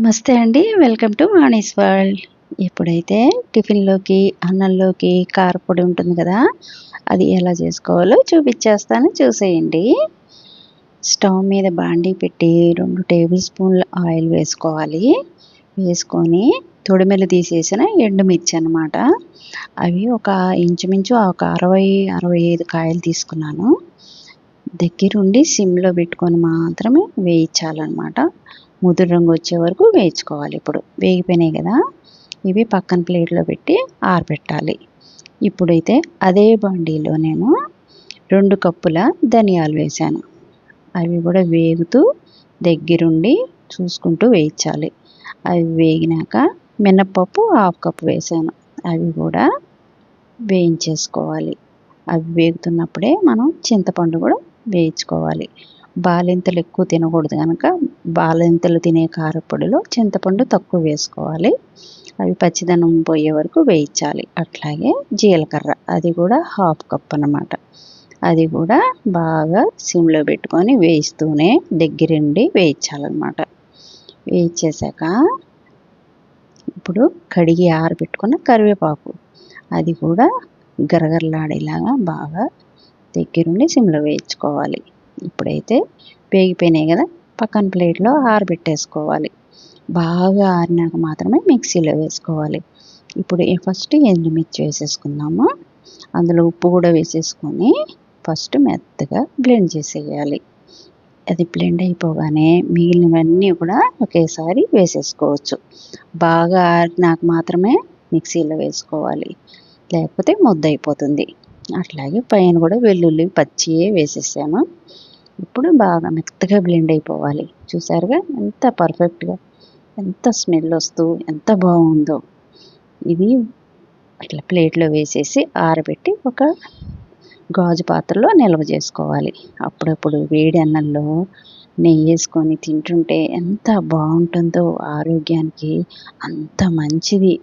నమస్తే అండి. Welcome to Vani's world. ఇప్పుడైతే టిఫిన్‌లోకి, అన్నంలోకి కారపొడి ఉంటుంది కదా! అది ఎలా చేసుకోవాలో చూపిచ్చేస్తాను చూసేయండి. స్టవ్ మీద బాండీ పెట్టి 2 టేబుల్ స్పూన్‌ల ఆయిల్ వేసుకోవాలి. వేసుకొని తొడిమెలు తీసేసిన ఎండుమిర్చి అన్నమాట. అవి ఇంచుమించు ఒక 60, 65 కాయలు తీసుకున్నాను. దగ్గరుండి సిమ్‌లో పెట్టుకొని మాత్రమే వేయించాలన్నమాట. ముదురు రంగు వచ్చే వరకు వేయించుకోవాలి. ఇప్పుడు వేగిపోయినాయి కదా! ఇవి పక్కన ప్లేట్‌లో పెట్టి ఆరబెట్టాలి. ఇప్పుడైతే అదే బాండీలో నేను 2 కప్పుల ధనియాలు వేశాను. అవి కూడా వేగుతూ దగ్గరుండి చూసుకుంటూ వేయించాలి. అవి వేగినాక మినపప్పు హాఫ్ కప్ వేశాను. అవి కూడా వేయించేసుకోవాలి. అవి వేగుతున్నప్పుడే మనం చింతపండు కూడా వేయించుకోవాలి. బాలింతలు ఎక్కువ తినకూడదు కనుక బాలింతలు తినే కారపొడిలో చింతపండు తక్కువ వేసుకోవాలి. అవి పచ్చిదనం పోయే వరకు వేయించాలి. అట్లాగే జీలకర్ర అది కూడా హాఫ్ కప్ అన్నమాట. అది కూడా బాగా సిమ్‌లో పెట్టుకొని వేయిస్తూనే దగ్గరుండి వేయించాలన్నమాట. వేయించేసాక ఇప్పుడు కడిగి ఆరబెట్టుకున్న కరివేపాకు అది కూడా గరగరలాడేలాగా బాగా దగ్గరుండి సిమ్‌లో వేయించుకోవాలి. ఇప్పుడైతే వేగిపోయినాయి కదా! పక్కన ప్లేట్‌లో ఆరబెట్టేసుకోవాలి. బాగా ఆరినాక మాత్రమే మిక్సీలో వేసుకోవాలి. ఇప్పుడు ఫస్ట్ ఎండుమిర్చి వేసేసుకుందాము. అందులో ఉప్పు కూడా వేసేసుకొని ఫస్ట్ మెత్తగా బ్లెండ్ చేసేయాలి. అది బ్లెండ్ అయిపోగానే మిగిలినవన్నీ కూడా ఒకేసారి వేసేసుకోవచ్చు. బాగా ఆరినాక మాత్రమే మిక్సీలో వేసుకోవాలి. లేకపోతే ముద్దయిపోతుంది. అట్లాగే పైన కూడా వెల్లుల్లి పచ్చియే వేసేసాను. ఇప్పుడు బాగా మెత్తగా బ్లెండ్ అయిపోవాలి. చూసారుగా ఎంత పర్ఫెక్ట్‌గా ఎంత స్మెల్ వస్తూ ఎంత బాగుందో. ఇది అట్లా ప్లేట్‌లో వేసేసి ఆరబెట్టి ఒక గాజు పాత్రలో నిల్వ చేసుకోవాలి. అప్పుడప్పుడు వేడి అన్నంలో నెయ్యేసుకొని తింటుంటే ఎంత బాగుంటుందో ఆరోగ్యానికి అంత మంచిది.